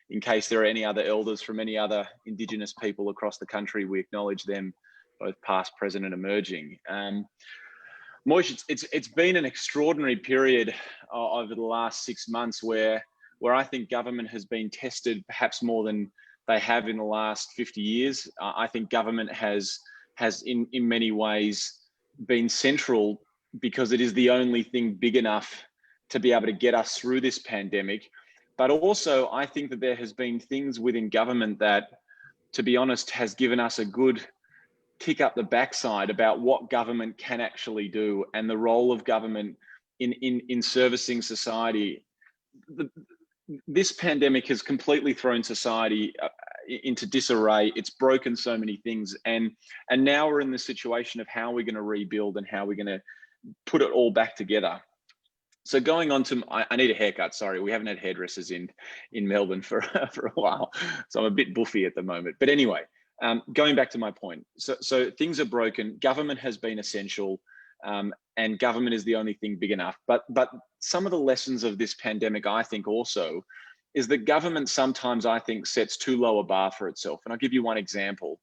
in case there are any other elders from any other Indigenous people across the country, we acknowledge them, both past, present and emerging. Moish, it's been an extraordinary period over the last 6 months where I think government has been tested perhaps more than they have in the last 50 years. I think government has in many ways been central because it is the only thing big enough to be able to get us through this pandemic. But also, I think that there has been things within government that, to be honest, has given us a good kick up the backside about what government can actually do and the role of government in servicing society. This pandemic has completely thrown society into disarray. It's broken so many things, and now we're in the situation of how we're going to rebuild and how we're going to put it all back together. So going on to, I need a haircut. Sorry, we haven't had hairdressers in Melbourne for a while, so I'm a bit buffy at the moment. But anyway, going back to my point. So things are broken. Government has been essential, and government is the only thing big enough. But some of the lessons of this pandemic, I think, also, is that government sometimes, I think, sets too low a bar for itself. And I'll give you one example.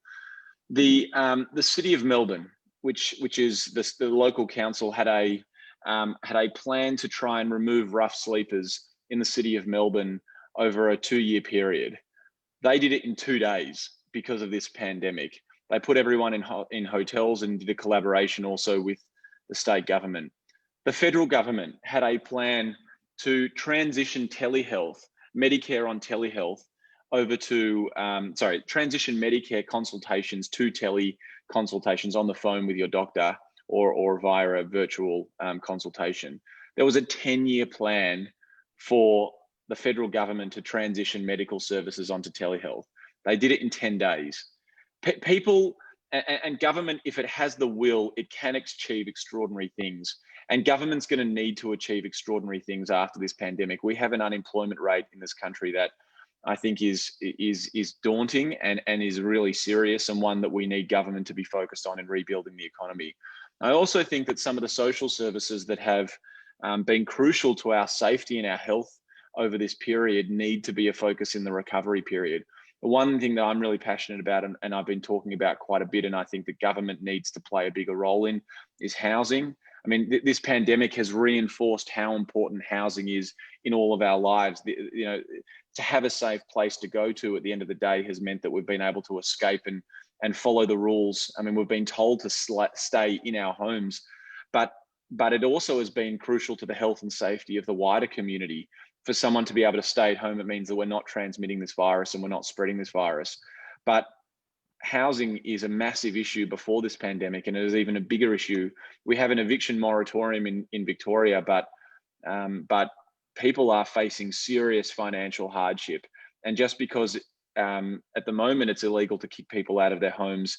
The City of Melbourne, which is the local council, had a plan to try and remove rough sleepers in the City of Melbourne over a 2-year period. They did it in 2 days because of this pandemic. They put everyone in hotels and did a collaboration also with the state government. The federal government had a plan to transition telehealth, Medicare on telehealth, over to, transition Medicare consultations to teleconsultations on the phone with your doctor or via a virtual consultation. There was a 10-year plan for the federal government to transition medical services onto telehealth. They did it in 10 days. People and government, if it has the will, it can achieve extraordinary things. And government's going to need to achieve extraordinary things after this pandemic. We have an unemployment rate in this country that I think is daunting and is really serious, and one that we need government to be focused on in rebuilding the economy. I also think that some of the social services that have been crucial to our safety and our health over this period need to be a focus in the recovery period. The one thing that I'm really passionate about, and I've been talking about quite a bit, and I think that government needs to play a bigger role in, is housing. I mean, this pandemic has reinforced how important housing is in all of our lives. To have a safe place to go to at the end of the day has meant that we've been able to escape and follow the rules. I mean, we've been told to stay in our homes, but it also has been crucial to the health and safety of the wider community. For someone to be able to stay at home, it means that we're not transmitting this virus and we're not spreading this virus. But housing is a massive issue before this pandemic, and it is even a bigger issue. We have an eviction moratorium in Victoria, but people are facing serious financial hardship. And just because at the moment it's illegal to kick people out of their homes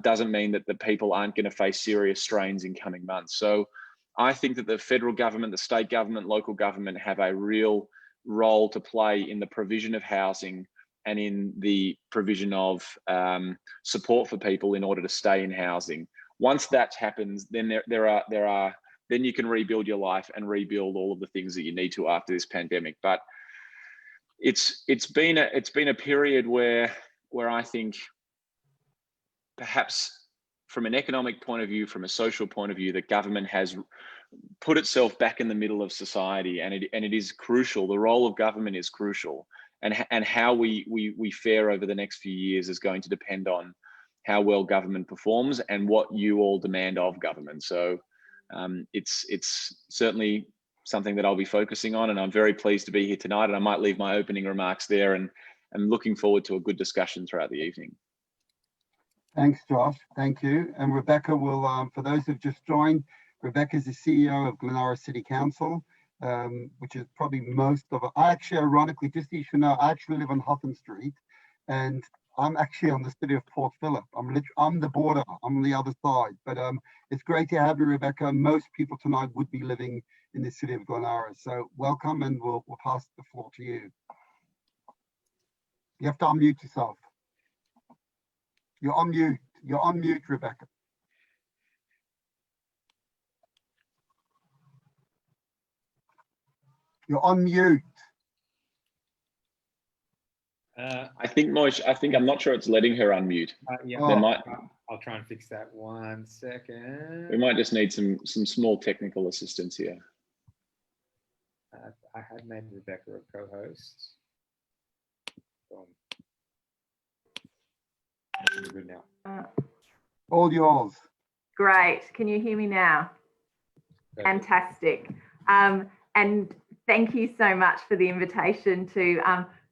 doesn't mean that the people aren't going to face serious strains in coming months. So I think that the federal government, the state government, local government have a real role to play in the provision of housing and in the provision of support for people in order to stay in housing. Once that happens, then then you can rebuild your life and rebuild all of the things that you need to after this pandemic. But it's been a period where I think perhaps from an economic point of view, from a social point of view, the government has put itself back in the middle of society, and it is crucial. The role of government is crucial, and how we fare over the next few years is going to depend on how well government performs and what you all demand of government. So it's certainly something that I'll be focusing on, and I'm very pleased to be here tonight. And I might leave my opening remarks there, and I'm looking forward to a good discussion throughout the evening. Thanks, Josh. Thank you. And Rebecca will, for those who've just joined, Rebecca is the CEO of Glenara City Council, which is probably most of it. I actually, ironically, just so you should know, I actually live on Hotham Street, and I'm actually on the city of Port Phillip. I'm the border. I'm on the other side. But it's great to have you, Rebecca. Most people tonight would be living in the city of Glenara. So welcome, and we'll pass the floor to you. You have to unmute yourself. You're on mute. You're on mute, Rebecca. You're on mute. I think Moish, I'm not sure it's letting her unmute. Yeah, I'll try and fix that 1 second. We might just need some small technical assistance here. I had made Rebecca a co-host. Boom. We're good now. All yours. Great. Can you hear me now? Fantastic. And thank you so much for the invitation to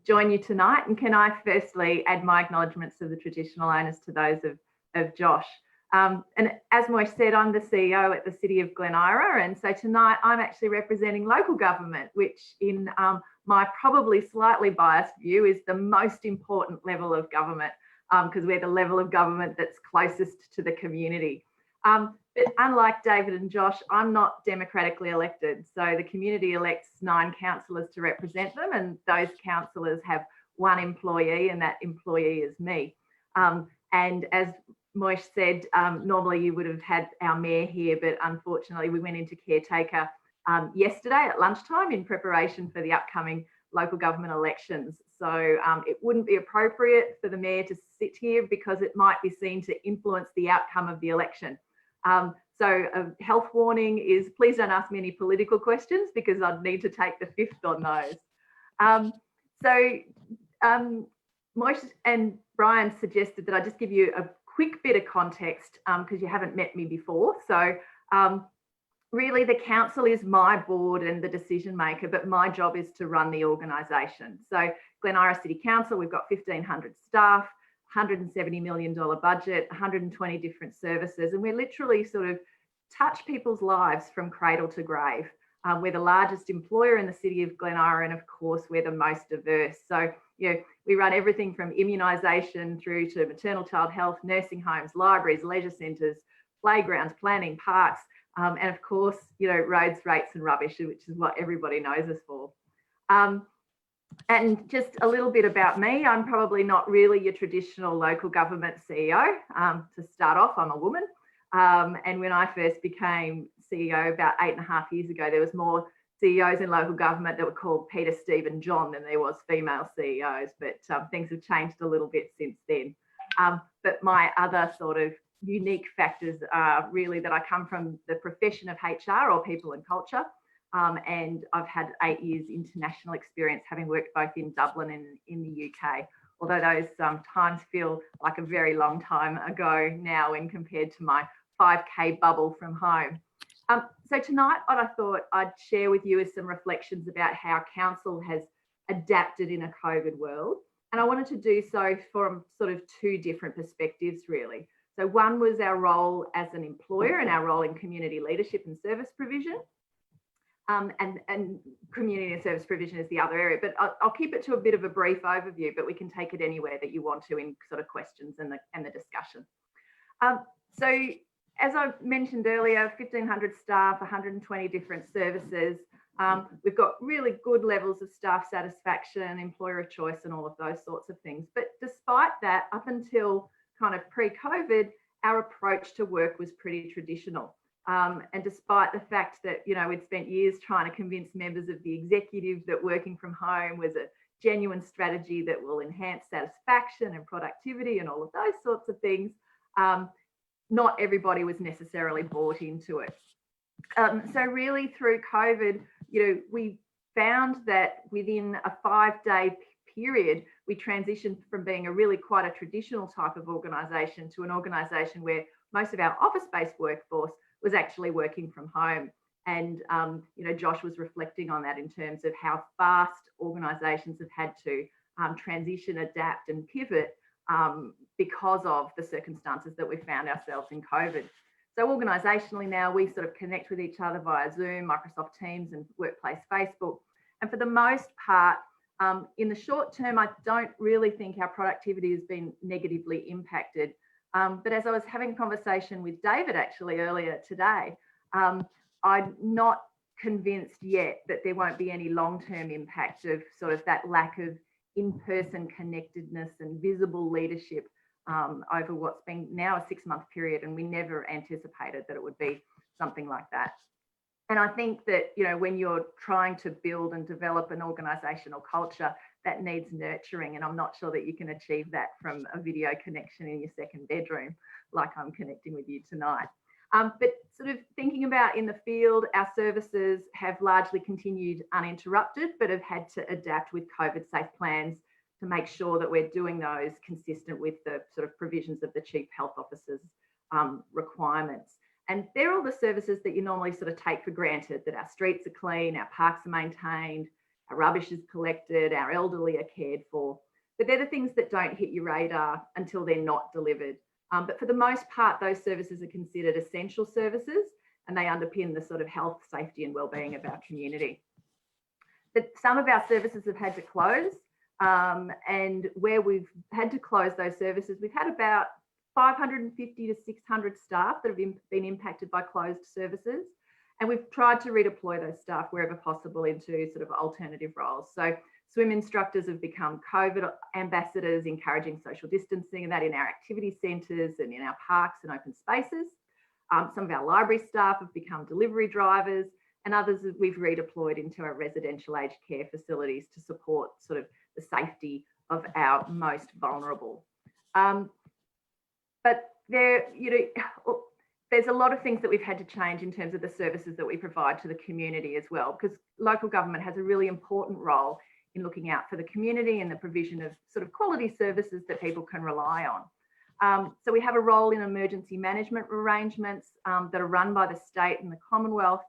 join you tonight. And can I firstly add my acknowledgements of the traditional owners to those of Josh. And as Moish said, I'm the CEO at the City of Glen Ira. And so tonight I'm actually representing local government, which in my probably slightly biased view is the most important level of government, because we're the level of government that's closest to the community. But unlike David and Josh, I'm not democratically elected. So the community elects 9 councillors to represent them, and those councillors have 1 employee, and that employee is me. And as Moish said, normally you would have had our mayor here, but unfortunately we went into caretaker yesterday at lunchtime in preparation for the upcoming local government elections. So it wouldn't be appropriate for the mayor to sit here because it might be seen to influence the outcome of the election. So a health warning is please don't ask me any political questions because I'd need to take the 5th on those. Moish and Brian suggested that I just give you a quick bit of context because you haven't met me before. So really the council is my board and the decision maker, but my job is to run the organisation. So Glen Ira City Council, we've got 1,500 staff, $170 million budget, 120 different services, and we literally sort of touch people's lives from cradle to grave. We're the largest employer in the city of Glen Ira, and of course, we're the most diverse. So, we run everything from immunisation through to maternal child health, nursing homes, libraries, leisure centres, playgrounds, planning, parks, and of course, roads, rates and rubbish, which is what everybody knows us for. And just a little bit about me, I'm probably not really your traditional local government CEO. To start off, I'm a woman. And when I first became CEO about 8.5 years ago, there was more CEOs in local government that were called Peter, Steve and John than there was female CEOs, but things have changed a little bit since then. But my other sort of unique factors are really that I come from the profession of HR or people and culture. And I've had 8 years international experience, having worked both in Dublin and in the UK, although those times feel like a very long time ago now when compared to my 5K bubble from home. So tonight, what I thought I'd share with you is some reflections about how council has adapted in a COVID world. And I wanted to do so from sort of 2 different perspectives, really. So one was our role as an employer and our role in community leadership and service provision. And community and service provision is the other area, but I'll keep it to a bit of a brief overview, but we can take it anywhere that you want to in sort of questions and the discussion. So as I mentioned earlier, 1,500 staff, 120 different services. We've got really good levels of staff satisfaction, employer of choice and all of those sorts of things. But despite that, up until kind of pre-COVID, our approach to work was pretty traditional. And despite the fact that, we'd spent years trying to convince members of the executive that working from home was a genuine strategy that will enhance satisfaction and productivity and all of those sorts of things, not everybody was necessarily bought into it. So really through COVID, we found that within a 5-day period, we transitioned from being a really quite a traditional type of organisation to an organisation where most of our office-based workforce was actually working from home. And, Josh was reflecting on that in terms of how fast organisations have had to transition, adapt and pivot because of the circumstances that we found ourselves in COVID. So organisationally now we sort of connect with each other via Zoom, Microsoft Teams and Workplace Facebook. And for the most part, in the short term, I don't really think our productivity has been negatively impacted. But as I was having a conversation with David actually earlier today, I'm not convinced yet that there won't be any long-term impact of sort of that lack of in-person connectedness and visible leadership over what's been now a 6-month period, and we never anticipated that it would be something like that. And I think that, when you're trying to build and develop an organisational culture, that needs nurturing, and I'm not sure that you can achieve that from a video connection in your second bedroom like I'm connecting with you tonight. But sort of thinking about in the field, our services have largely continued uninterrupted, but have had to adapt with COVID safe plans to make sure that we're doing those consistent with the sort of provisions of the Chief Health Officer's requirements. And they're all the services that you normally sort of take for granted, that our streets are clean, our parks are maintained, our rubbish is collected, our elderly are cared for. But they're the things that don't hit your radar until they're not delivered. But for the most part, those services are considered essential services, and they underpin the sort of health, safety and wellbeing of our community. But some of our services have had to close, and where we've had to close those services, we've had about 550 to 600 staff that have been impacted by closed services. And we've tried to redeploy those staff wherever possible into sort of alternative roles. So swim instructors have become COVID ambassadors, encouraging social distancing, and that in our activity centres and in our parks and open spaces. Some of our library staff have become delivery drivers, and others we've redeployed into our residential aged care facilities to support sort of the safety of our most vulnerable. But there, there's a lot of things that we've had to change in terms of the services that we provide to the community as well, because local government has a really important role in looking out for the community and the provision of sort of quality services that people can rely on. So we have a role in emergency management arrangements that are run by the state and the Commonwealth,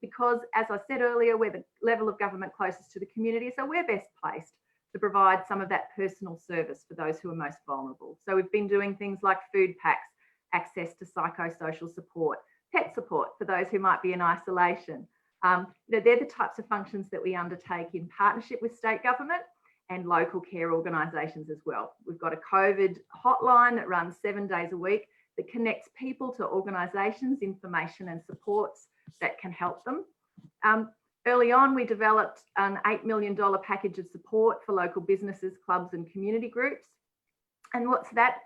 because as I said earlier, we're the level of government closest to the community, so we're best placed to provide some of that personal service for those who are most vulnerable. So we've been doing things like food packs, access to psychosocial support, pet support for those who might be in isolation. They're the types of functions that we undertake in partnership with state government and local care organisations as well. We've got a COVID hotline that runs 7 days a week that connects people to organisations, information and supports that can help them. Early on, we developed an $8 million package of support for local businesses, clubs and community groups. And what's that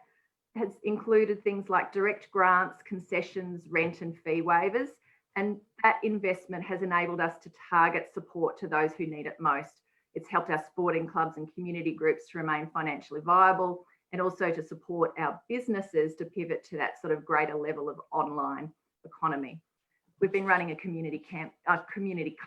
has included things like direct grants, concessions, rent and fee waivers. And that investment has enabled us to target support to those who need it most. It's helped our sporting clubs and community groups to remain financially viable, and also to support our businesses to pivot to that sort of greater level of online economy. We've been running a community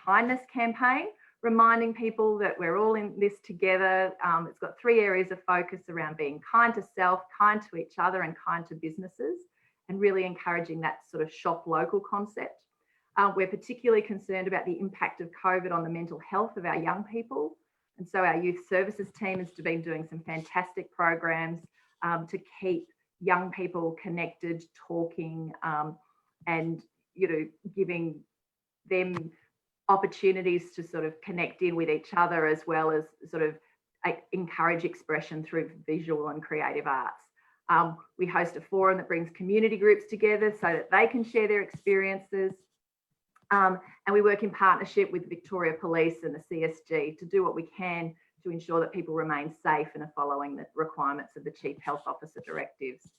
kindness campaign, reminding people that we're all in this together. It's got 3 areas of focus around being kind to self, kind to each other and kind to businesses, and really encouraging that sort of shop local concept. We're particularly concerned about the impact of COVID on the mental health of our young people. And so our youth services team has been doing some fantastic programs to keep young people connected, talking, and giving them opportunities to sort of connect in with each other, as well as sort of encourage expression through visual and creative arts. We host a forum that brings community groups together so that they can share their experiences. And we work in partnership with Victoria Police and the CSG to do what we can to ensure that people remain safe and are following the requirements of the Chief Health Officer directives.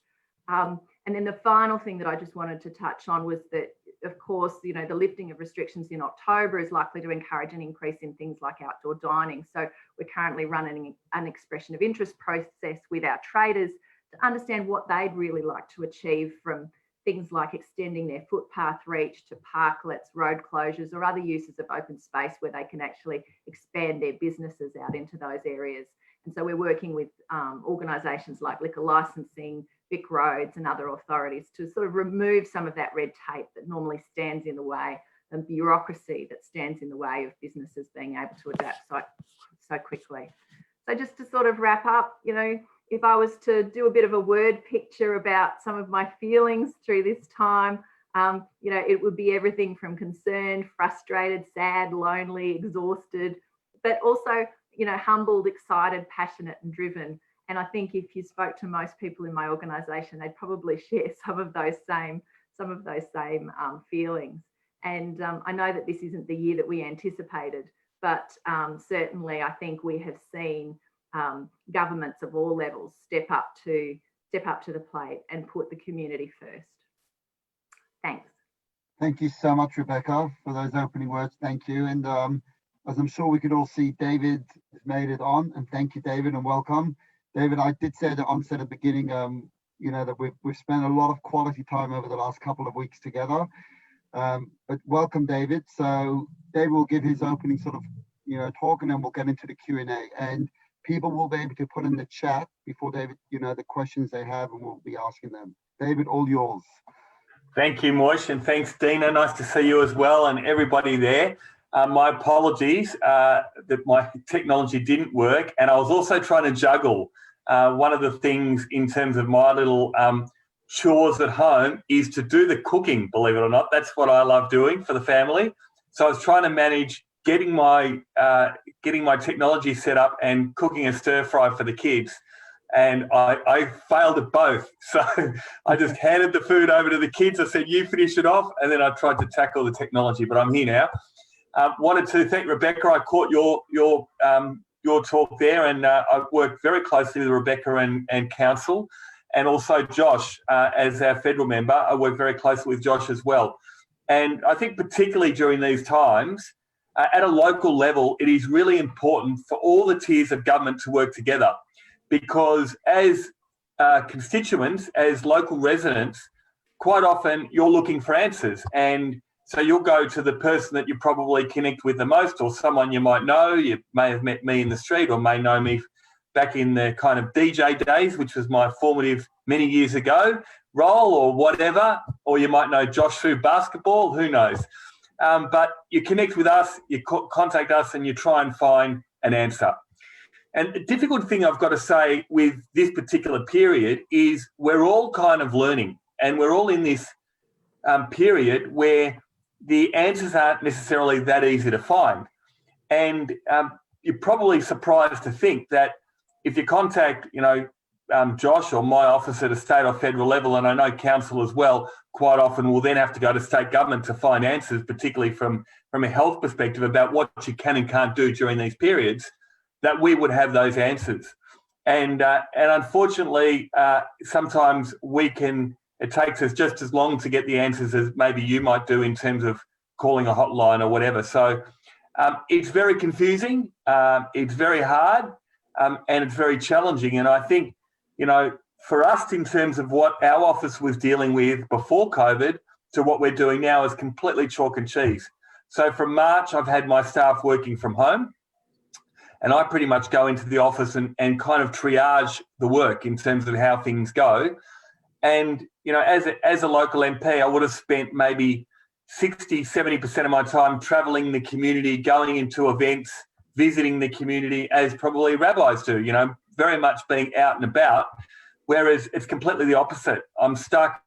And then the final thing that I just wanted to touch on was that, of course, the lifting of restrictions in October is likely to encourage an increase in things like outdoor dining. So we're currently running an expression of interest process with our traders to understand what they'd really like to achieve, from things like extending their footpath reach to parklets, road closures, or other uses of open space where they can actually expand their businesses out into those areas. And so we're working with organisations like Liquor Licensing, Vic Roads and other authorities to sort of remove some of that red tape that normally stands in the way, and bureaucracy that stands in the way of businesses being able to adapt so quickly. So just to sort of wrap up, if I was to do a bit of a word picture about some of my feelings through this time, it would be everything from concerned, frustrated, sad, lonely, exhausted, but also, humbled, excited, passionate and driven. And I think if you spoke to most people in my organisation, they'd probably share some of those same feelings. And I know that this isn't the year that we anticipated, but certainly I think we have seen governments of all levels step up to the plate and put the community first. Thanks. Thank you so much, Rebecca, for those opening words. Thank you. And As I'm sure we could all see, David has made it on, and thank you, David, and welcome. David, I did say at the onset at the beginning, that we've spent a lot of quality time over the last couple of weeks together. But welcome, David. So David will give his opening sort of, talk, and then we'll get into the Q&A. And people will be able to put in the chat before David, the questions they have, and we'll be asking them. David, all yours. Thank you, Moish, and thanks, Dina. Nice to see you as well, and everybody there. My apologies that my technology didn't work, and I was also trying to juggle. One of the things in terms of my little chores at home is to do the cooking, believe it or not. That's what I love doing for the family. So I was trying to manage getting my technology set up and cooking a stir fry for the kids. And I failed at both. So I just handed the food over to the kids. I said, you finish it off. And then I tried to tackle the technology, but I'm here now. Wanted to thank Rebecca. I caught your talk there, and I worked very closely with Rebecca and Council, and also Josh as our federal member. I work very closely with Josh as well. And I think particularly during these times, at a local level, it is really important for all the tiers of government to work together, because as constituents, as local residents, quite often you're looking for answers. And so you'll go to the person that you probably connect with the most, or someone you might know. You may have met me in the street, or may know me back in the kind of DJ days, which was my formative many years ago role, or whatever. Or you might know Josh through basketball, who knows. But you connect with us, you contact us, and you try and find an answer. And the difficult thing I've got to say with this particular period is we're all kind of learning, and we're all in this period where the answers aren't necessarily that easy to find. And you're probably surprised to think that if you contact, Josh or my office at a state or federal level, and I know council as well, quite often will then have to go to state government to find answers, particularly from a health perspective about what you can and can't do during these periods, that we would have those answers. And unfortunately, sometimes it takes us just as long to get the answers as maybe you might do in terms of calling a hotline or whatever. So it's very confusing, it's very hard, and it's very challenging. And I think, for us, in terms of what our office was dealing with before COVID to what we're doing now, is completely chalk and cheese. So from March, I've had my staff working from home, and I pretty much go into the office and kind of triage the work in terms of how things go. And, as a local MP, I would have spent maybe 60, 70% of my time travelling the community, going into events, visiting the community, as probably rabbis do, very much being out and about, whereas it's completely the opposite. I'm stuck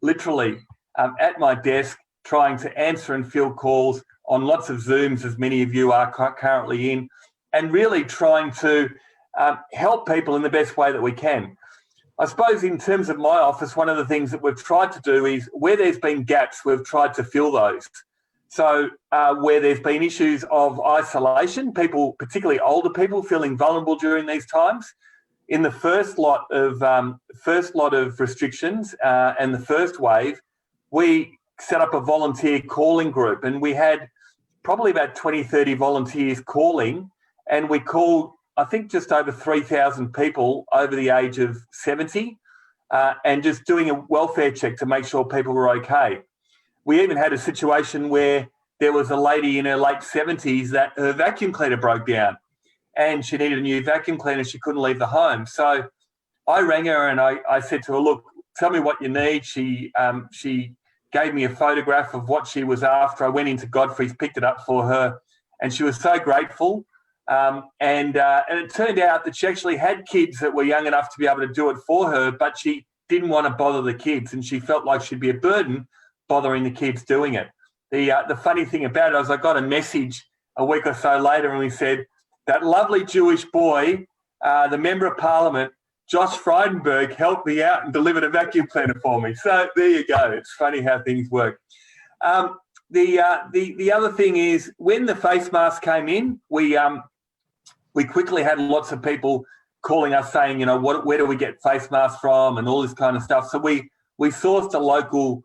literally at my desk trying to answer and field calls on lots of Zooms, as many of you are currently in, and really trying to help people in the best way that we can. I suppose in terms of my office, one of the things that we've tried to do is where there's been gaps, we've tried to fill those. So where there's been issues of isolation, people, particularly older people, feeling vulnerable during these times, in the first lot of restrictions and the first wave, we set up a volunteer calling group, and we had probably about 20, 30 volunteers calling, and we called, I think, just over 3,000 people over the age of 70 and just doing a welfare check to make sure people were okay. We even had a situation where there was a lady in her late 70s that her vacuum cleaner broke down and she needed a new vacuum cleaner. She couldn't leave the home. So I rang her and I said to her, look, tell me what you need. She gave me a photograph of what she was after. I went into Godfrey's, picked it up for her, and she was so grateful. And it turned out that she actually had kids that were young enough to be able to do it for her, but she didn't want to bother the kids, and she felt like she'd be a burden bothering the kids doing it. The funny thing about it was I got a message a week or so later, and we said, that lovely Jewish boy, the Member of Parliament, Josh Frydenberg, helped me out and delivered a vacuum cleaner for me. So there you go. It's funny how things work. The other thing is, when the face mask came in, we quickly had lots of people calling us saying, where do we get face masks from and all this kind of stuff. So we sourced a local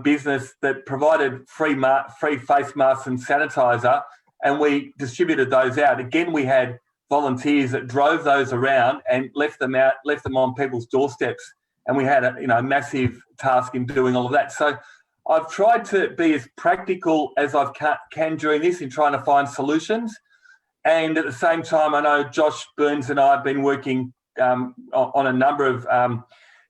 business that provided free face masks and sanitizer, and we distributed those out. Again, we had volunteers that drove those around and left them on people's doorsteps. And we had a massive task in doing all of that. So I've tried to be as practical as I can during this in trying to find solutions. And at the same time, I know Josh Burns and I have been working on a number of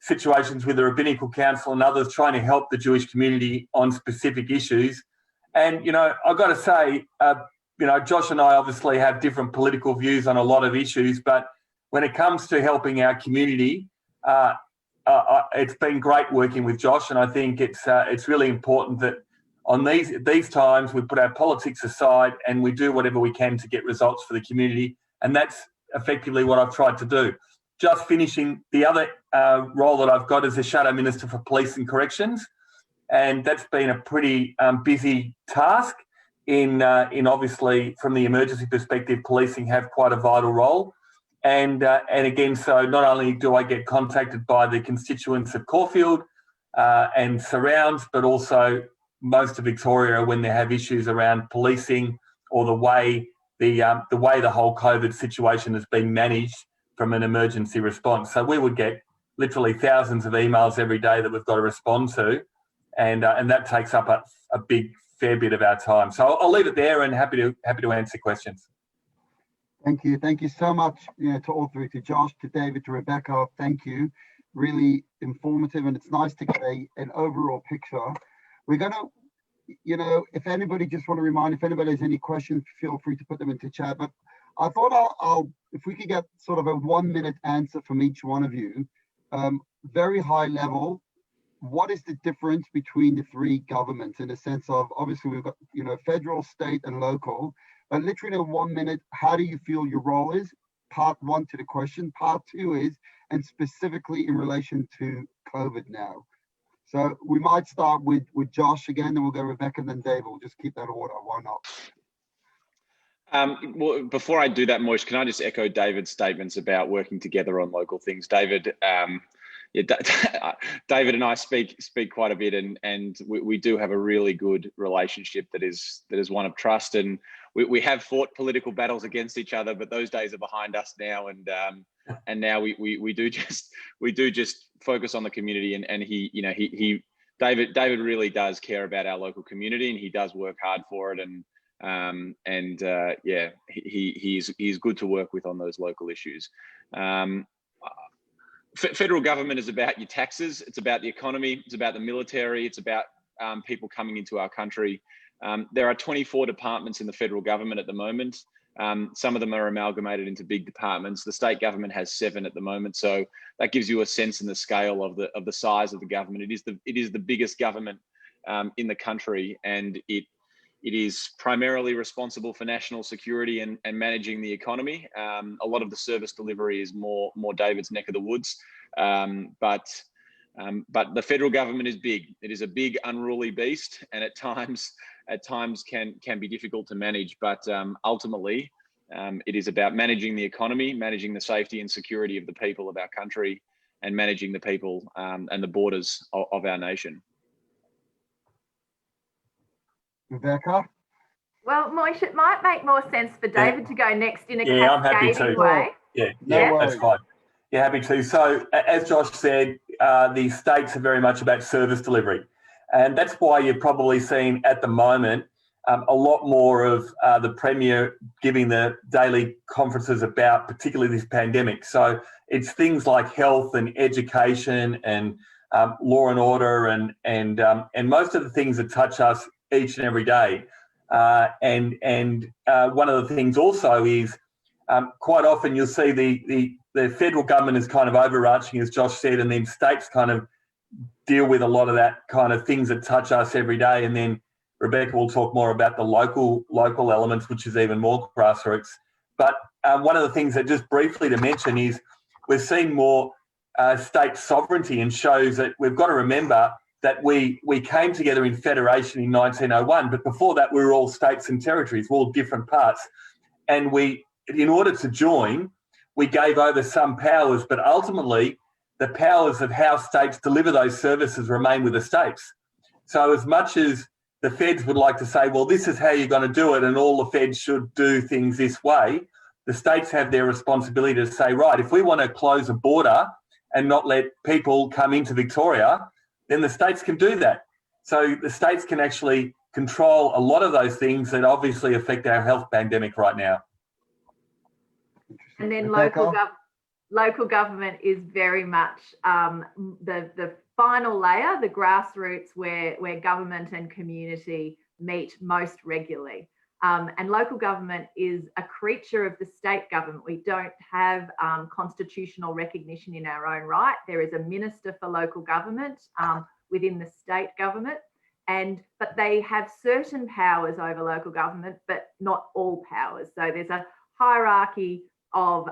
situations with the Rabbinical Council and others trying to help the Jewish community on specific issues. And, I've got to say, Josh and I obviously have different political views on a lot of issues, but when it comes to helping our community, it's been great working with Josh, and I think it's really important that on these times we put our politics aside and we do whatever we can to get results for the community, and that's effectively what I've tried to do. Just finishing the other role that I've got as the Shadow Minister for Police and Corrections, and that's been a pretty busy task. In obviously from the emergency perspective, policing have quite a vital role. And again, so not only do I get contacted by the constituents of Caulfield and surrounds, but also most of Victoria when they have issues around policing or the way the whole COVID situation has been managed from an emergency response. So we would get literally thousands of emails every day that we've got to respond to, and that takes up a big fair bit of our time. So I'll leave it there and happy to answer questions. Thank you. Thank you so much, to all three, to Josh, to David, to Rebecca. Thank you. Really informative, and it's nice to get an overall picture. We're going to, if anybody just want to remind, if anybody has any questions, feel free to put them into chat. But I thought I'll if we could get sort of a 1-minute answer from each one of you, very high level. What is the difference between the three governments in the sense of, obviously we've got, federal, state and local, but literally in 1 minute, how do you feel your role is? Part one to the question. Part two is, and specifically in relation to COVID now. So we might start with Josh again, then we'll go Rebecca and then David. We'll just keep that order. Why not? Well, before I do that, Moish, can I just echo David's statements about working together on local things? David, David and I speak quite a bit, and we do have a really good relationship that is one of trust. And we have fought political battles against each other, but those days are behind us now. And now we do just focus on the community. And David really does care about our local community, and he does work hard for it. He's good to work with on those local issues. Federal government is about your taxes. It's about the economy. It's about the military. It's about people coming into our country. There are 24 departments in the federal government at the moment. Some of them are amalgamated into big departments. The state government has 7 at the moment. So that gives you a sense in the scale of the size of the government. It is the biggest government in the country, and it is primarily responsible for national security and managing the economy. A lot of the service delivery is more David's neck of the woods, but the federal government is big. It is a big, unruly beast, and at times can be difficult to manage. But ultimately, it is about managing the economy, managing the safety and security of the people of our country, and managing the people and the borders of our nation. Rebecca? Well, Moish, it might make more sense for David to go next in a I'm happy cascading to. way. That's fine. Yeah, happy to. So as Josh said, the states are very much about service delivery. And that's why you're probably seeing at the moment a lot more of the Premier giving the daily conferences about particularly this pandemic. So it's things like health and education and law and order and most of the things that touch us each and every day. And one of the things also is quite often you'll see the federal government is kind of overarching, as Josh said, and then states kind of deal with a lot of that kind of things that touch us every day. And then Rebecca will talk more about the local elements, which is even more grassroots. But one of the things that just briefly to mention is we're seeing more state sovereignty, and shows that we've got to remember that we came together in federation in 1901, but before that we were all states and territories, all different parts. And in order to join, we gave over some powers, but ultimately the powers of how states deliver those services remain with the states. So as much as the feds would like to say, well, this is how you're going to do it, and all the feds should do things this way. The states have their responsibility to say, right, if we want to close a border and not let people come into Victoria, then the states can do that. So the states can actually control a lot of those things that obviously affect our health pandemic right now. And then Rebecca? local government is very much the final layer, the grassroots, where government and community meet most regularly. And local government is a creature of the state government. We don't have constitutional recognition in our own right. There is a minister for local government within the state government, but they have certain powers over local government, but not all powers. So there's a hierarchy of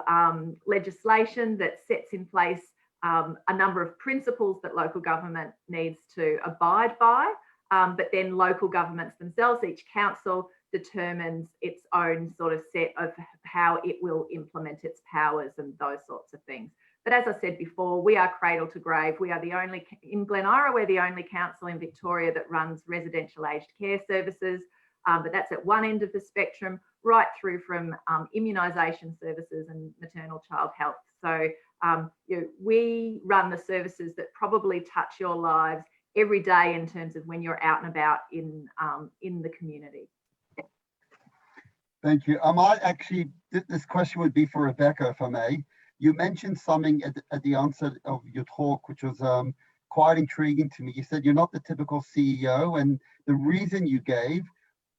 legislation that sets in place a number of principles that local government needs to abide by, but then local governments themselves, each council determines its own sort of set of how it will implement its powers and those sorts of things. But as I said before, we are cradle to grave. We are the only, in Glen Ira, we're the only council in Victoria that runs residential aged care services, but that's at one end of the spectrum, right through from immunisation services and maternal child health. So we run the services that probably touch your lives every day in terms of when you're out and about in the community. Thank you. I might actually, this question would be for Rebecca, if I may. You mentioned something at the onset of your talk, which was quite intriguing to me. You said you're not the typical CEO, and the reason you gave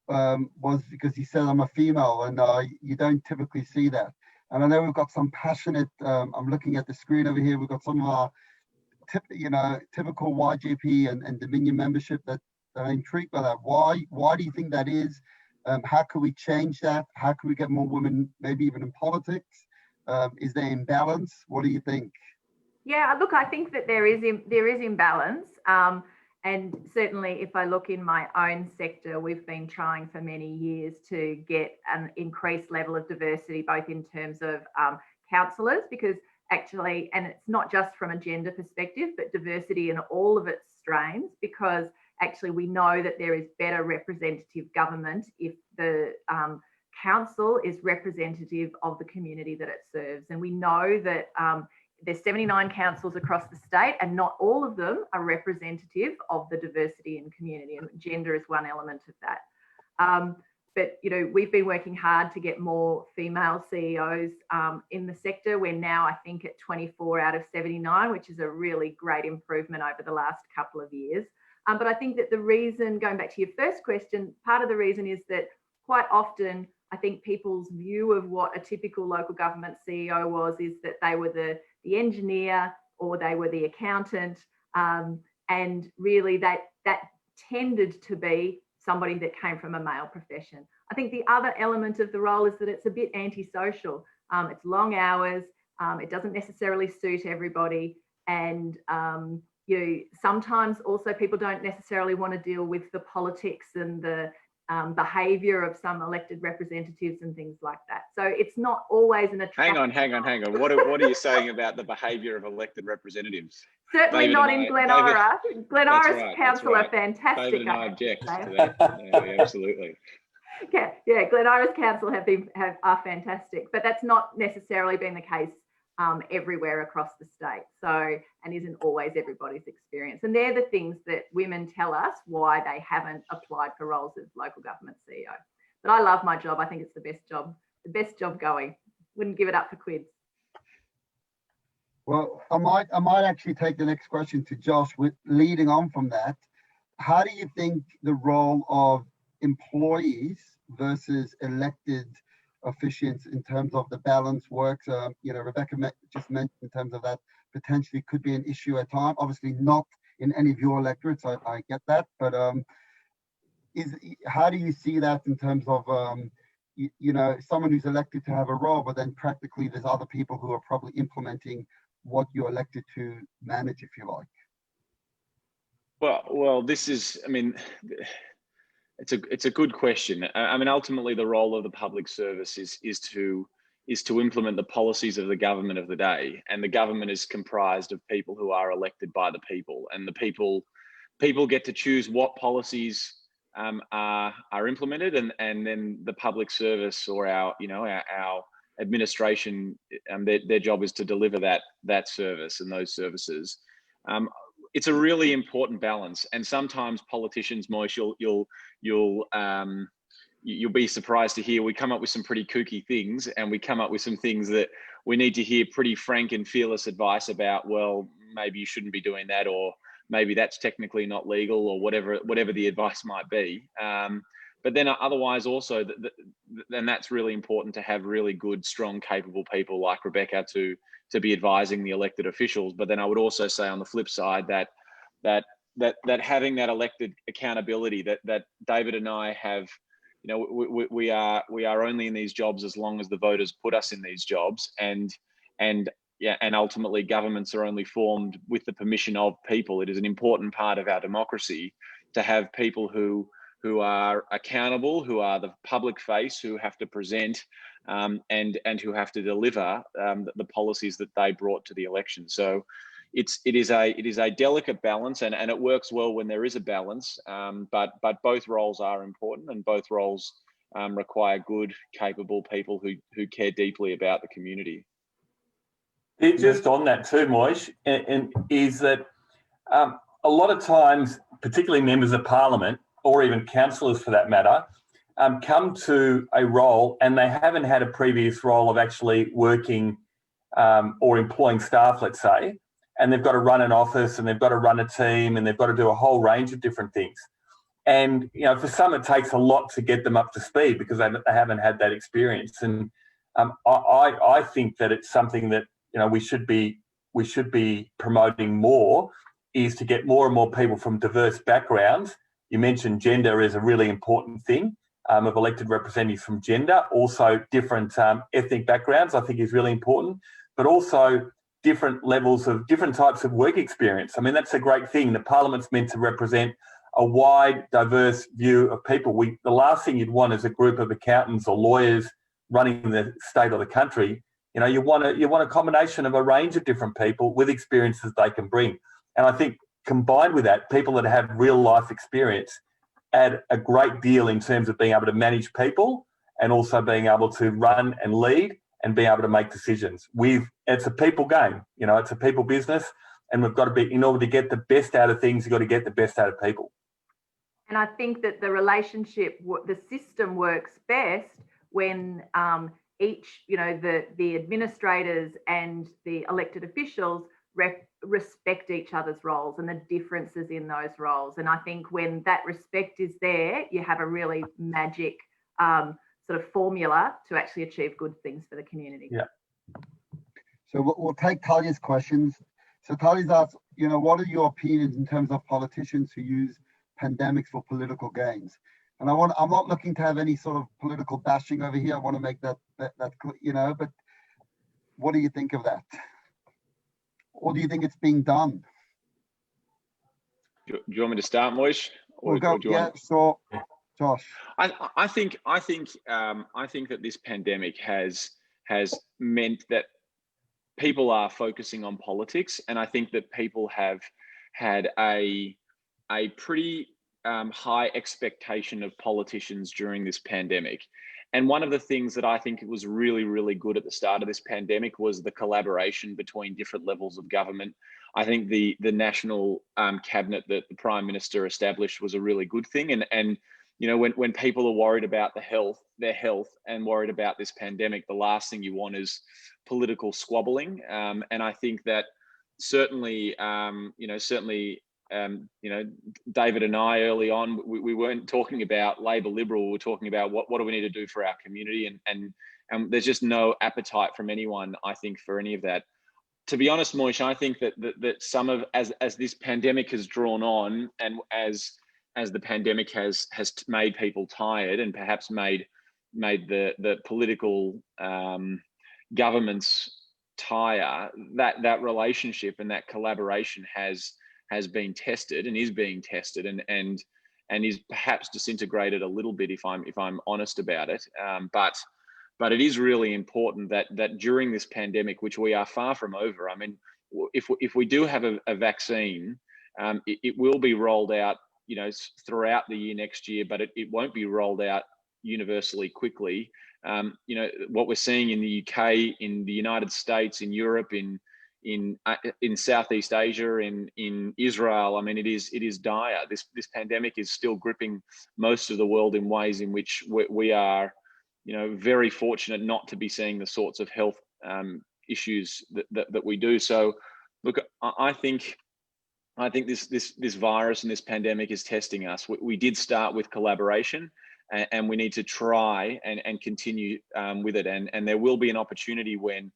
was because you said I'm a female, and you don't typically see that. And I know we've got some passionate, I'm looking at the screen over here, we've got some of our typical YGP and Dominion membership that are intrigued by that. Why do you think that is? How can we change that? How can we get more women, maybe even in politics? Is there imbalance? What do you think? Yeah, look, I think that there is imbalance. And certainly if I look in my own sector, we've been trying for many years to get an increased level of diversity, both in terms of councillors, because actually, and it's not just from a gender perspective, but diversity in all of its strains, because actually we know that there is better representative government if the council is representative of the community that it serves. And we know that there's 79 councils across the state, and not all of them are representative of the diversity in community, and gender is one element of that. But we've been working hard to get more female CEOs in the sector. We're now, I think, at 24 out of 79, which is a really great improvement over the last couple of years. But I think that the reason, going back to your first question, part of the reason is that quite often I think people's view of what a typical local government CEO was is that they were the engineer or they were the accountant, and really that tended to be somebody that came from a male profession. I think the other element of the role is that it's a bit antisocial. It's long hours, it doesn't necessarily suit everybody, and sometimes also people don't necessarily want to deal with the politics and the behaviour of some elected representatives and things like that. So it's not always an attractive. Hang on. What are you saying about the behaviour of elected representatives? Certainly David not in Glen Ira. Glen Ira's council are fantastic. David and I object to that. Yeah, absolutely. Yeah, Glen Ira's council are fantastic, but that's not necessarily been the case everywhere across the state. So, and isn't always everybody's experience. And they're the things that women tell us why they haven't applied for roles as local government CEO. But I love my job. I think it's the best job going. Wouldn't give it up for quids. Well, I might actually take the next question to Josh. With leading on from that, how do you think the role of employees versus elected officiants in terms of the balance works? Rebecca just mentioned in terms of that potentially could be an issue at times. Obviously not in any of your electorates, I get that, but how do you see that in terms of someone who's elected to have a role, but then practically there's other people who are probably implementing what you're elected to manage, if you like? Well, this is, it's a good question. Ultimately, the role of the public service is to implement the policies of the government of the day, and the government is comprised of people who are elected by the people, and the people get to choose what policies are implemented, and then the public service or our administration, their job is to deliver that service and those services. It's a really important balance, and sometimes politicians, Moish, you'll be surprised to hear we come up with some pretty kooky things, and we come up with some things that we need to hear pretty frank and fearless advice about. Well, maybe you shouldn't be doing that, or maybe that's technically not legal, or whatever the advice might be. But then otherwise also, then that's really important to have really good, strong, capable people like Rebecca to be advising the elected officials. But then I would also say on the flip side that having that elected accountability that David and I have, we are only in these jobs as long as the voters put us in these jobs, and ultimately governments are only formed with the permission of people. It is an important part of our democracy to have people who are accountable, who are the public face, who have to present and who have to deliver the policies that they brought to the election. So it is a delicate balance, and it works well when there is a balance. But both roles are important, and both roles require good, capable people who care deeply about the community. Just on that too, Moish, and is that a lot of times, particularly members of parliament or even councillors for that matter, come to a role and they haven't had a previous role of actually working or employing staff, let's say, and they've got to run an office and they've got to run a team and they've got to do a whole range of different things. And, for some it takes a lot to get them up to speed because they haven't had that experience. And I think that it's something that we should be promoting more, is to get more and more people from diverse backgrounds. You mentioned gender is a really important thing, of elected representatives from gender. Also different ethnic backgrounds I think is really important, but also different levels of different types of work experience. I mean, that's a great thing. The parliament's meant to represent a wide, diverse view of people. The last thing you'd want is a group of accountants or lawyers running the state or the country. You want a combination of a range of different people with experiences they can bring. And I think combined with that, people that have real life experience add a great deal in terms of being able to manage people and also being able to run and lead and be able to make decisions. It's a people game, it's a people business, and we've got to be, in order to get the best out of things, you've got to get the best out of people. And I think that the relationship, the system works best when each, the administrators and the elected officials respect each other's roles and the differences in those roles. And I think when that respect is there, you have a really magic sort of formula to actually achieve good things for the community. Yeah. So we'll take Talia's questions. So Talia's asked, what are your opinions in terms of politicians who use pandemics for political gains? And I'm not looking to have any sort of political bashing over here. I want to make that but what do you think of that? Or do you think it's being done? Do you want me to start, Moish? We'll go. Yeah, sure. Josh. I think that this pandemic has meant that people are focusing on politics, and I think that people have had a pretty high expectation of politicians during this pandemic. And one of the things that I think was really, really good at the start of this pandemic was the collaboration between different levels of government. I think the national cabinet that the Prime Minister established was a really good thing. And when people are worried about their health and worried about this pandemic, the last thing you want is political squabbling. And I think that certainly, David and I early on, we weren't talking about Labor Liberal. We were talking about what do we need to do for our community, and there's just no appetite from anyone, I think, for any of that. To be honest, Moish, I think that some of as this pandemic has drawn on, and as the pandemic has made people tired and perhaps made the political governments tire, that relationship and that collaboration has been tested and is being tested and is perhaps disintegrated a little bit if I'm honest about it. But it is really important that during this pandemic, which we are far from over, I mean, if we do have a vaccine, it will be rolled out throughout the year next year, but it won't be rolled out universally quickly. What we're seeing in the UK, in the United States, in Europe, in Southeast Asia, in Israel, I mean, it is dire. This pandemic is still gripping most of the world in ways in which we are, very fortunate not to be seeing the sorts of health issues that we do. So, look, I think this virus and this pandemic is testing us. We did start with collaboration, and we need to try and continue with it. And there will be an opportunity when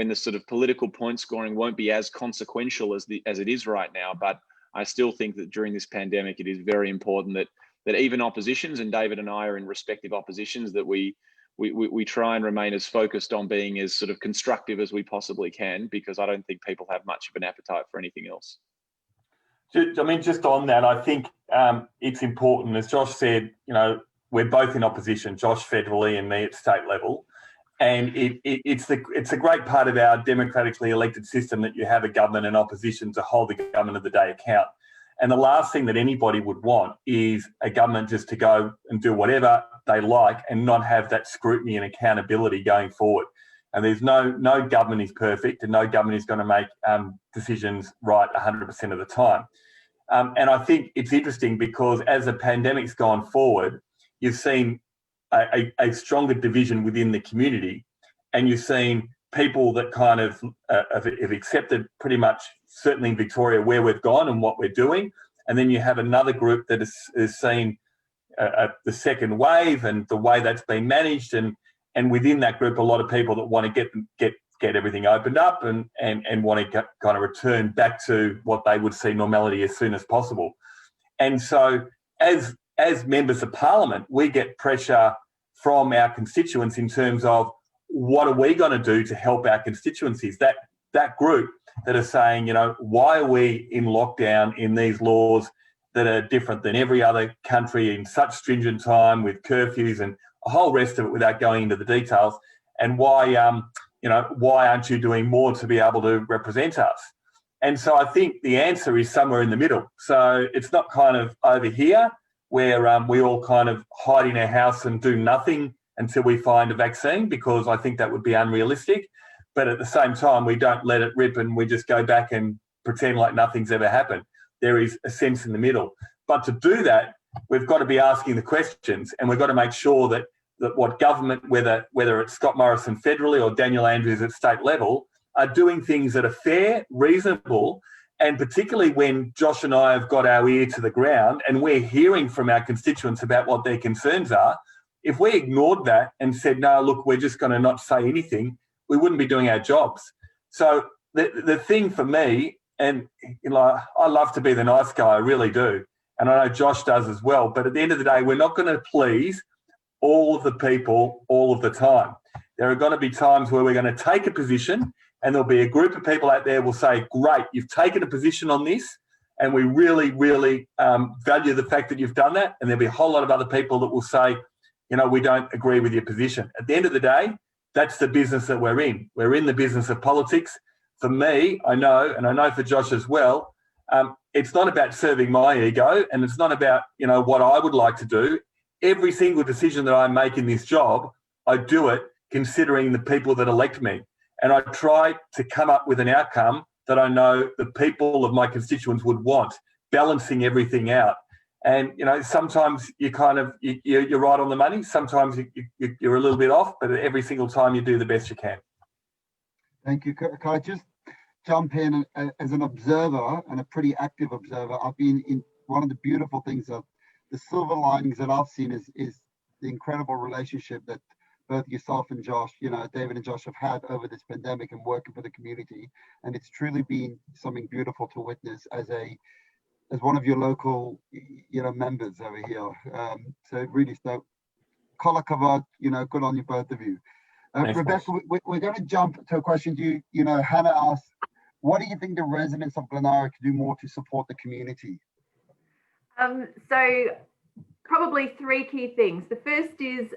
the sort of political point scoring won't be as consequential as it is right now. But I still think that during this pandemic, it is very important that even oppositions, and David and I are in respective oppositions, that we try and remain as focused on being as sort of constructive as we possibly can, because I don't think people have much of an appetite for anything else. I mean, just on that, I think it's important, as Josh said, we're both in opposition, Josh federally and me at state level. And it's a great part of our democratically elected system that you have a government and opposition to hold the government of the day account. And the last thing that anybody would want is a government just to go and do whatever they like and not have that scrutiny and accountability going forward. And there's no government is perfect, and no government is going to make decisions right 100% of the time. And I think it's interesting because as the pandemic's gone forward, you've seen a stronger division within the community, and you've seen people that kind of have accepted pretty much, certainly in Victoria, where we've gone and what we're doing. And then you have another group that has seen the second wave and the way that's been managed. And within that group, a lot of people that want to get everything opened up and want to kind of return back to what they would see normality as soon as possible. And so as members of parliament, we get pressure from our constituents in terms of what are we going to do to help our constituencies, that group that are saying, why are we in lockdown in these laws that are different than every other country in such stringent time with curfews and a whole rest of it without going into the details, and why aren't you doing more to be able to represent us? And so I think the answer is somewhere in the middle. So it's not kind of over here where we all kind of hide in our house and do nothing until we find a vaccine, because I think that would be unrealistic. But at the same time, we don't let it rip and we just go back and pretend like nothing's ever happened. There is a sense in the middle. But to do that, we've got to be asking the questions, and we've got to make sure that what government, whether it's Scott Morrison federally or Daniel Andrews at state level, are doing things that are fair, reasonable, and particularly when Josh and I have got our ear to the ground and we're hearing from our constituents about what their concerns are. If we ignored that and said, no, look, we're just going to not say anything, we wouldn't be doing our jobs. So the thing for me, and I love to be the nice guy, I really do, and I know Josh does as well, but at the end of the day, we're not going to please all of the people all of the time. There are going to be times where we're going to take a position, and there'll be a group of people out there will say, great, you've taken a position on this, and we really, really value the fact that you've done that. And there'll be a whole lot of other people that will say, we don't agree with your position. At the end of the day, that's the business that we're in. We're in the business of politics. For me, I know, and I know for Josh as well, it's not about serving my ego, and it's not about, what I would like to do. Every single decision that I make in this job, I do it considering the people that elect me. And I try to come up with an outcome that I know the people of my constituents would want, balancing everything out. And, sometimes you're right on the money. Sometimes you're a little bit off, but every single time you do the best you can. Thank you. Can I just jump in as an observer, and a pretty active observer? I've been in one of the beautiful things of the silver linings that I've seen is the incredible relationship that both yourself and Josh, David and Josh have had over this pandemic and working for the community. And it's truly been something beautiful to witness as one of your local, members over here. So really, kol hakavod, good on you, both of you. Rebecca, we're going to jump to a question to you. Hannah asked, what do you think the residents of Glenara can do more to support the community? So probably three key things. The first is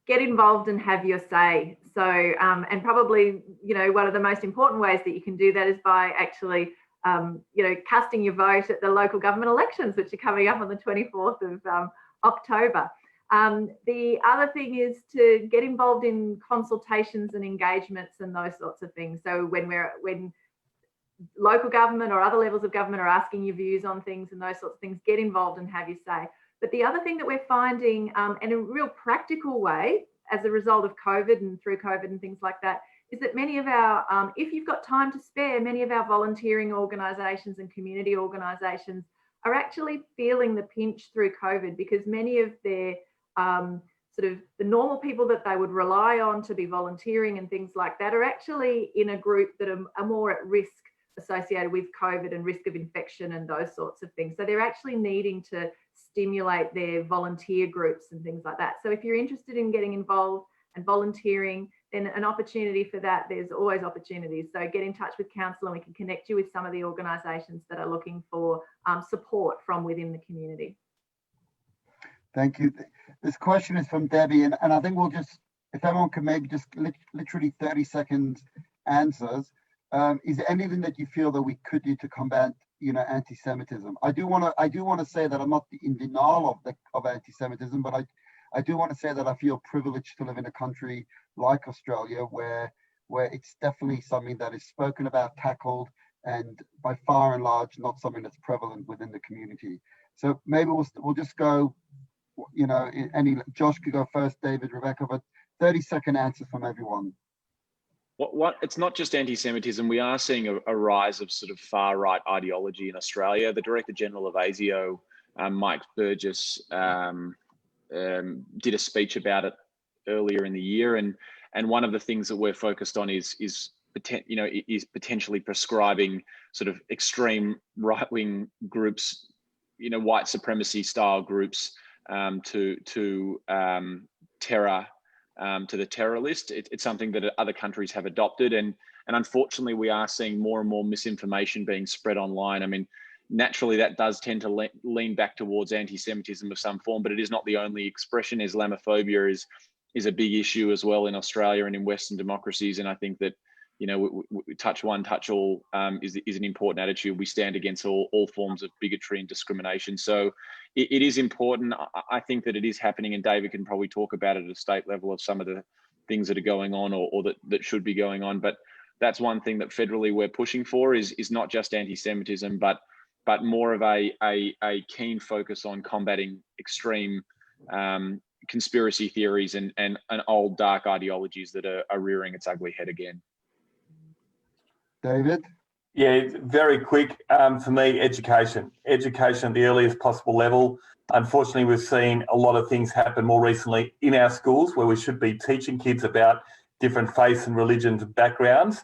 get involved and have your say. So, and probably, one of the most important ways that you can do that is by actually casting your vote at the local government elections, which are coming up on the 24th of October. The other thing is to get involved in consultations and engagements and those sorts of things. So when local government or other levels of government are asking your views on things and those sorts of things, get involved and have your say. But the other thing that we're finding in a real practical way as a result of COVID and through COVID and things like that, is that many of our, if you've got time to spare, many of our volunteering organisations and community organisations are actually feeling the pinch through COVID, because many of their sort of the normal people that they would rely on to be volunteering and things like that are actually in a group that are more at risk associated with COVID and risk of infection and those sorts of things. So they're actually needing to stimulate their volunteer groups and things like that. So if you're interested in getting involved and volunteering, then an opportunity for that, there's always opportunities. So get in touch with council and we can connect you with some of the organisations that are looking for support from within the community. Thank you. This question is from Debbie, and I think we'll just, if everyone can maybe just literally 30-second answers. Is there anything that you feel that we could do to combat, anti-Semitism? I do want to say that I'm not in denial of anti-Semitism, but I do want to say that I feel privileged to live in a country like Australia, where it's definitely something that is spoken about, tackled, and by far and large not something that's prevalent within the community. So maybe we'll just go, Josh could go first, David, Rebecca, but 30-second answers from everyone. What it's not just anti-Semitism. We are seeing a rise of sort of far-right ideology in Australia. The Director General of ASIO, Mike Burgess, did a speech about it earlier in the year, and one of the things that we're focused on is potentially prescribing sort of extreme right-wing groups, white supremacy style groups, to terror. To the terror list. It's something that other countries have adopted, and unfortunately we are seeing more and more misinformation being spread online. I mean, naturally that does tend to lean back towards anti-Semitism of some form, but it is not the only expression. Islamophobia is a big issue as well in Australia and in Western democracies, and I think that we touch one, touch all is an important attitude. We stand against all forms of bigotry and discrimination. So it is important. I think that it is happening, and David can probably talk about it at a state level of some of the things that are going on or that should be going on. But that's one thing that federally we're pushing for is not just anti-Semitism, but more of a keen focus on combating extreme conspiracy theories and old dark ideologies that are rearing its ugly head again. David? Yeah, very quick. For me, education at the earliest possible level. Unfortunately, we've seen a lot of things happen more recently in our schools where we should be teaching kids about different faiths and religions and backgrounds,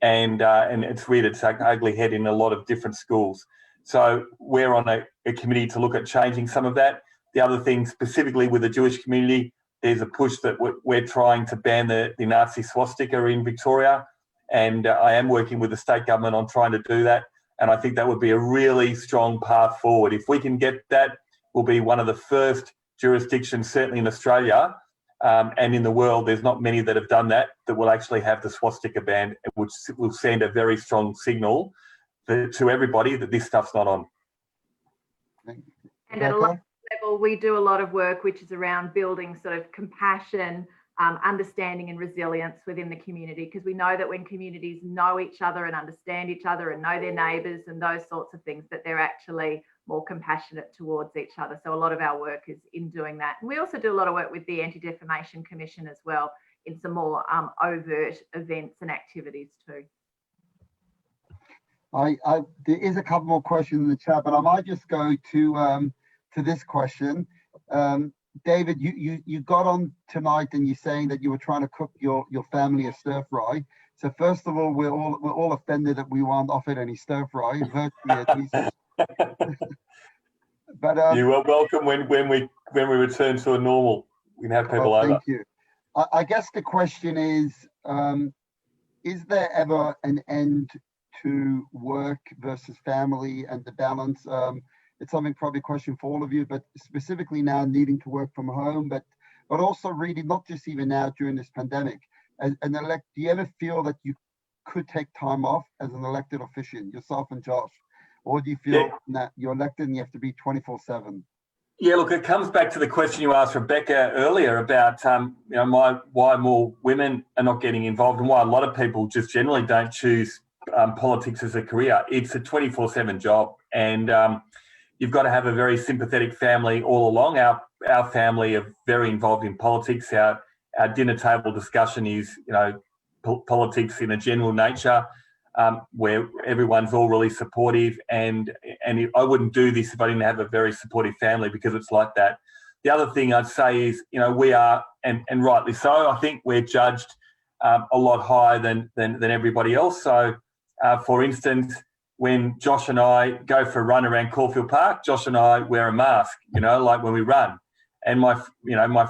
and it's reared its ugly head in a lot of different schools. So we're on a committee to look at changing some of that. The other thing, specifically with the Jewish community, there's a push that we're trying to ban the Nazi swastika in Victoria. And I am working with the state government on trying to do that. And I think that would be a really strong path forward. If we can get that, we'll be one of the first jurisdictions, certainly in Australia and in the world. There's not many that have done that will actually have the swastika banned, which will send a very strong signal to everybody that this stuff's not on. And at a local level, we do a lot of work which is around building sort of compassion, understanding and resilience within the community, because we know that when communities know each other and understand each other and know their neighbours and those sorts of things, that they're actually more compassionate towards each other. So a lot of our work is in doing that. And we also do a lot of work with the Anti-Defamation Commission as well in some more overt events and activities too. There is a couple more questions in the chat, but I might just go to this question. David, you got on tonight and you're saying that you were trying to cook your family a stir fry. So first of all, we're all offended that we weren't offered any stir fry, virtually at least. But you are welcome when we return to a normal. We can have people over. Thank you. I guess the question is there ever an end to work versus family and the balance? It's something probably a question for all of you, but specifically now needing to work from home, but also really not just even now during this pandemic. And do you ever feel that you could take time off as an elected official, yourself and Josh? Or do you feel that you're elected and you have to be 24/7? Yeah, look, it comes back to the question you asked Rebecca earlier about, why more women are not getting involved and why a lot of people just generally don't choose politics as a career. It's a 24/7 job, and you've got to have a very sympathetic family all along. Our family are very involved in politics. Our dinner table discussion is, politics in a general nature, where everyone's all really supportive, and I wouldn't do this if I didn't have a very supportive family, because it's like that. The other thing I'd say is, we are, and rightly so, I think we're judged a lot higher than everybody else. So, for instance, when Josh and I go for a run around Caulfield Park, Josh and I wear a mask, like when we run. And my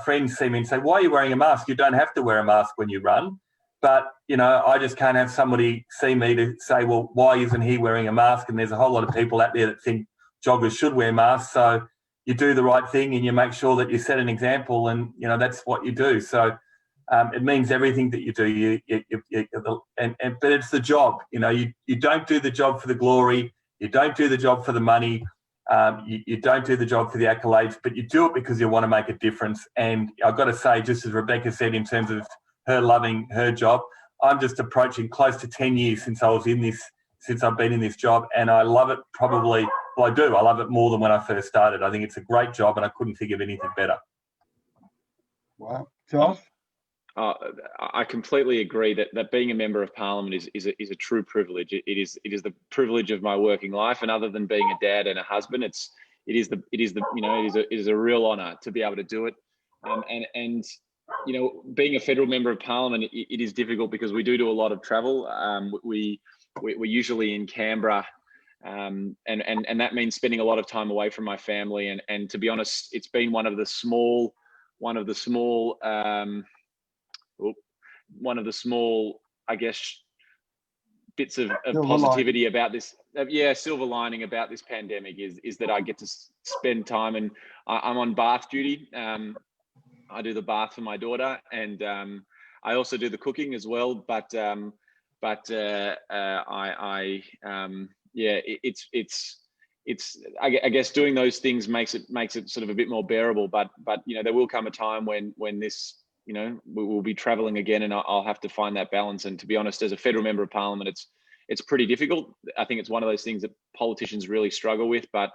friends see me and say, "Why are you wearing a mask? You don't have to wear a mask when you run." But, I just can't have somebody see me to say, "Well, why isn't he wearing a mask?" And there's a whole lot of people out there that think joggers should wear masks. So you do the right thing and you make sure that you set an example, and, that's what you do. So it means everything that you do. But it's the job. You don't do the job for the glory. You don't do the job for the money. You don't do the job for the accolades, but you do it because you want to make a difference. And I've got to say, just as Rebecca said, in terms of her loving her job, I'm just approaching close to 10 years since I've been in this job, and I love it probably, well, I do. I love it more than when I first started. I think it's a great job, and I couldn't think of anything better. Wow. Josh? I completely agree that being a member of Parliament is a true privilege. It is the privilege of my working life, and other than being a dad and a husband, it is a real honour to be able to do it. Being a federal member of Parliament, it is difficult because we do a lot of travel. We're usually in Canberra, and that means spending a lot of time away from my family. And to be honest, it's been one of the small, I guess, bits of positivity about this. Silver lining about this pandemic is that I get to spend time, and I'm on bath duty. I do the bath for my daughter, and I also do the cooking as well. But I guess doing those things makes it sort of a bit more bearable. But there will come a time when this, we'll be traveling again, and I'll have to find that balance. And to be honest, as a federal member of Parliament, it's pretty difficult. I think it's one of those things that politicians really struggle with. But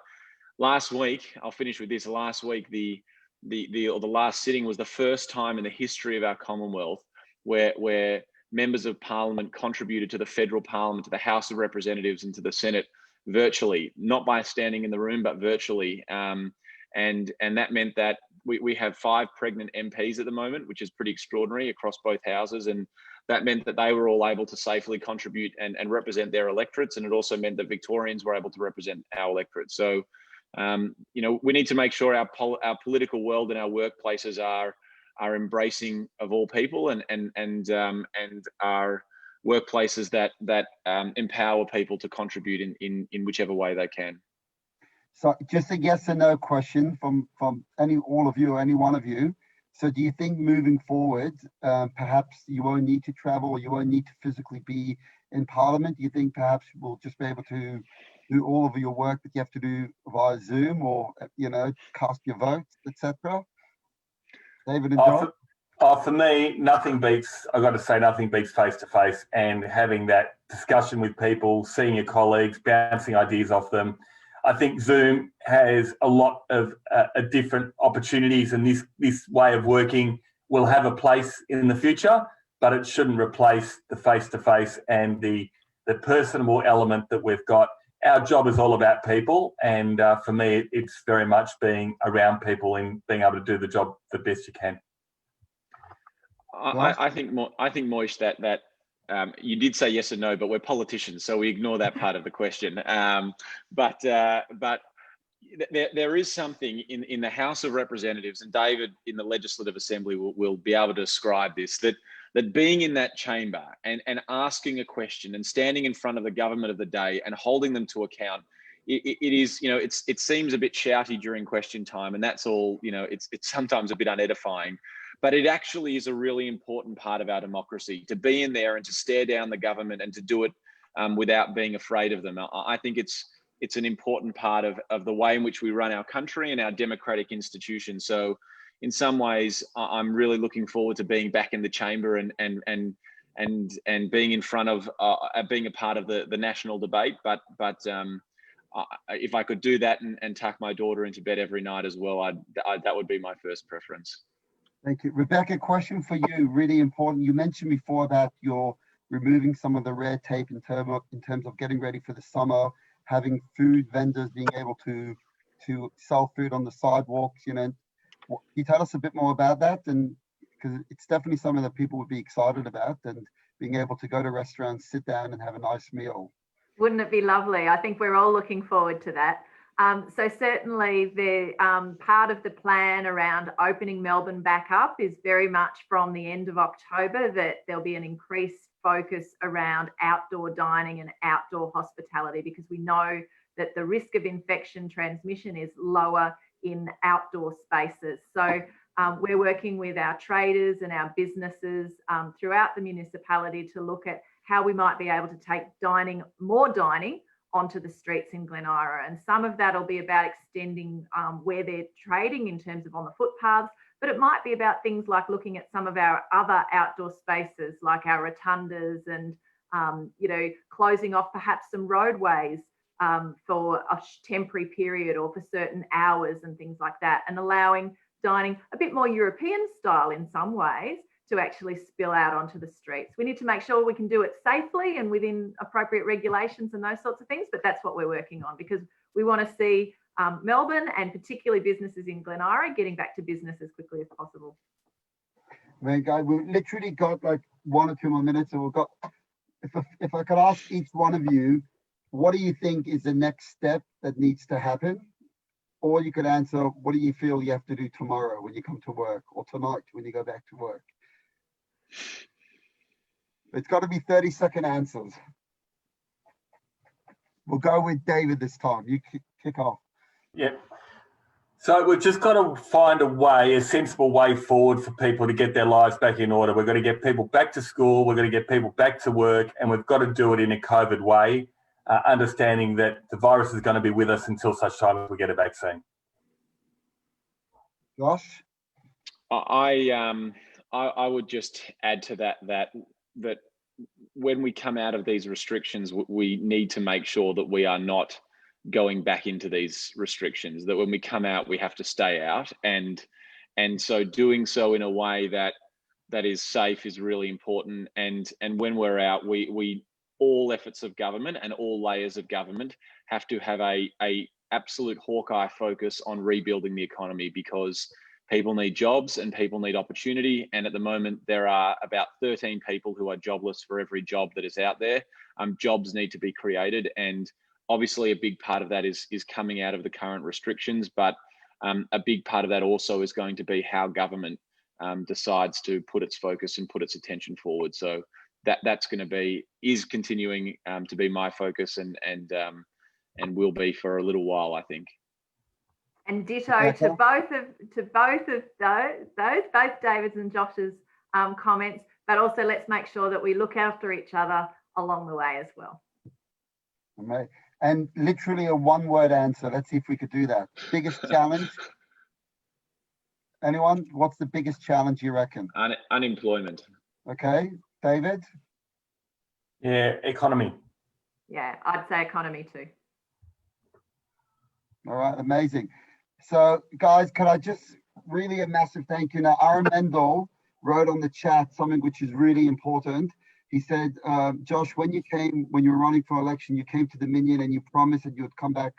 last week, I'll finish with this. Last week, the last sitting was the first time in the history of our Commonwealth where members of Parliament contributed to the federal Parliament, to the House of Representatives, and to the Senate virtually, not by standing in the room, but virtually. And that meant that we have 5 pregnant MPs at the moment, which is pretty extraordinary across both houses. And that meant that they were all able to safely contribute and represent their electorates. And it also meant that Victorians were able to represent our electorate. So, we need to make sure our political world and our workplaces are embracing of all people, and are workplaces that empower people to contribute in whichever way they can. So just a yes or no question from all of you, or any one of you. So do you think moving forward, perhaps you won't need to travel, or you won't need to physically be in Parliament? Do you think perhaps we'll just be able to do all of your work that you have to do via Zoom, or, cast your votes, etc.? David and John? For me, I've got to say, nothing beats face-to-face, and having that discussion with people, seeing your colleagues, bouncing ideas off them. I think Zoom has a lot of different opportunities, and this way of working will have a place in the future, but it shouldn't replace the face-to-face and the personable element that we've got. Our job is all about people, and for me, it's very much being around people and being able to do the job the best you can. I think, Moish, that you did say yes or no, but we're politicians, so we ignore that part of the question. But there is something in the House of Representatives, and David in the Legislative Assembly will be able to describe this, that being in that chamber and asking a question and standing in front of the government of the day and holding them to account, it seems a bit shouty during question time, and that's all, it's sometimes a bit unedifying. but it actually is a really important part of our democracy to be in there and to stare down the government and to do it without being afraid of them. I think it's an important part of the way in which we run our country and our democratic institutions. So in some ways, I'm really looking forward to being back in the chamber and being in front of being a part of the national debate. But if I could do that and tuck my daughter into bed every night as well, that would be my first preference. Thank you. Rebecca, question for you, really important. You mentioned before that you're removing some of the red tape in terms of getting ready for the summer, having food vendors being able to sell food on the sidewalks. You know, can you tell us a bit more about that? And because it's definitely something that people would be excited about, and being able to go to restaurants, sit down and have a nice meal. Wouldn't it be lovely? I think we're all looking forward to that. So certainly the part of the plan around opening Melbourne back up is very much from the end of October, that there'll be an increased focus around outdoor dining and outdoor hospitality, because we know that the risk of infection transmission is lower in outdoor spaces. So we're working with our traders and our businesses throughout the municipality to look at how we might be able to take more dining onto the streets in Glen Ira. And some of that will be about extending where they're trading in terms of on the footpaths, but it might be about things like looking at some of our other outdoor spaces, like our rotundas, and you know, closing off perhaps some roadways for a temporary period or for certain hours and things like that, and allowing dining a bit more European style in some ways to actually spill out onto the streets. We need to make sure we can do it safely and within appropriate regulations and those sorts of things, but that's what we're working on, because we want to see Melbourne and particularly businesses in Glen Ira getting back to business as quickly as possible. Right, guys, we've literally got like 1 or 2 more minutes, so we've got, if I could ask each one of you, what do you think is the next step that needs to happen? Or you could answer, what do you feel you have to do tomorrow when you come to work, or tonight when you go back to work? It's got to be 30-second answers. We'll go with David this time. You kick off. Yeah. So we've just got to find a sensible way forward for people to get their lives back in order. We've got to get people back to school. We've got to get people back to work, and we've got to do it in a COVID way, understanding that the virus is going to be with us until such time as we get a vaccine. Josh? I would just add to that when we come out of these restrictions, we need to make sure that we are not going back into these restrictions, that when we come out, we have to stay out. And so doing so in a way that is safe is really important. And when we're out, we all efforts of government and all layers of government have to have a absolute hawkeye focus on rebuilding the economy, because people need jobs and people need opportunity. And at the moment, there are about 13 people who are jobless for every job that is out there. Jobs need to be created. And obviously a big part of that is coming out of the current restrictions, but a big part of that also is going to be how government decides to put its focus and put its attention forward. So that's going to is continuing to be my focus and will be for a little while, I think. And ditto to both of both David's and Josh's comments, but also let's make sure that we look after each other along the way as well. Right. And literally a one-word answer. Let's see if we could do that. Biggest challenge? Anyone? What's the biggest challenge you reckon? Unemployment. Okay. David? Yeah, economy. Yeah, I'd say economy too. All right, amazing. So guys, could I just really a massive thank you. Now, Aaron Mendel wrote on the chat something which is really important. He said, Josh, when you were running for election, you came to Dominion and you promised that you would come back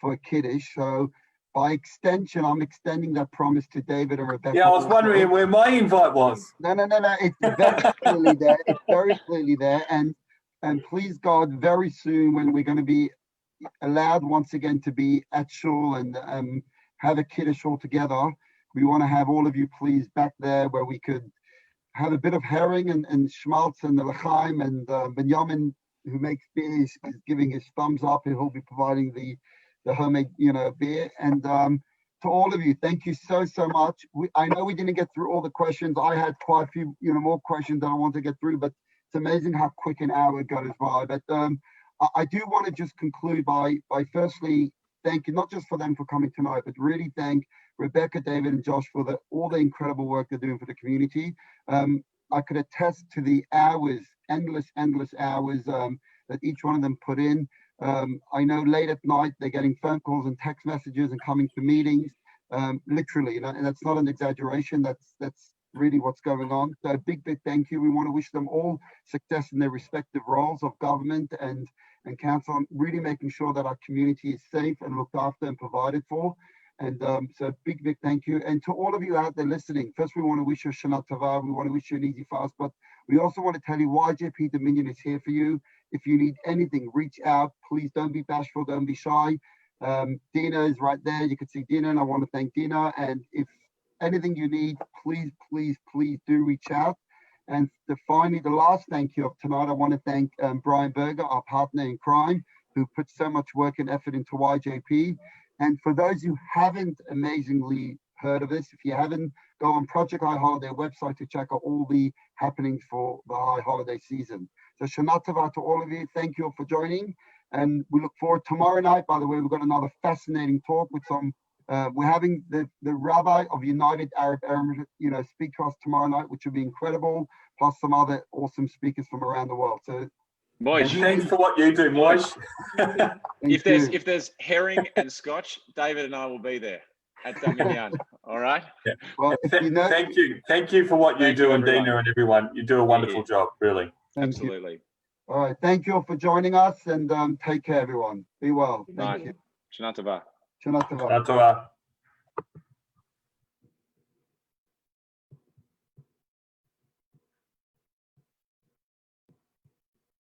for a kiddish. So by extension, I'm extending that promise to David and Rebecca. Yeah, I was wondering where my invite was. No. It's very clearly there. It's very clearly there. And please God, very soon when we're going to be allowed once again to be at shul and have a kiddish all together, we want to have all of you please back there where we could have a bit of herring and schmaltz and the l'chaim, and Benjamin, who makes beer, is giving his thumbs up, and he'll be providing the homemade beer. And to all of you, thank you so much. I know we didn't get through all the questions. I had quite a few, more questions that I want to get through, but it's amazing how quick an hour goes by. But I do want to just conclude by firstly thank you, not just for them for coming tonight, but really thank Rebecca, David, and Josh for all the incredible work they're doing for the community. I could attest to the hours, endless hours that each one of them put in. I know late at night they're getting phone calls and text messages and coming to meetings, literally, and that's not an exaggeration. That's really what's going on. So a big thank you. We want to wish them all success in their respective roles of government and council, really making sure that our community is safe and looked after and provided for. And so big thank you. And to all of you out there listening, first we want to wish you Shana Tova. We want to wish you an easy fast, but we also want to tell you YJP Dominion is here for you. If you need anything, reach out. Please don't be bashful, don't be shy. Dina is right there. You can see Dina, and I want to thank Dina. And if anything you need, please do reach out. And finally, the last thank you of tonight, I want to thank Brian Berger, our partner in crime, who put so much work and effort into YJP. And for those who haven't amazingly heard of this, if you haven't, go on Project High Holiday website to check out all the happenings for the high holiday season. So Shana Tova to all of you. Thank you all for joining. And we look forward tomorrow night. By the way, we've got another fascinating talk with some, we're having the Rabbi of United Arab Emirates, speak to us tomorrow night, which will be incredible, plus some other awesome speakers from around the world. So and thanks for what you do, Moish. If there's herring and scotch, David and I will be there at Dominion. All right. Yeah. Well, thank you for what you do, and Dina and everyone. You do a wonderful job, really. Absolutely. All right. Thank you all for joining us, and take care, everyone. Be well. Thank you. Shana Tova. Shana Tova. Shana Tova.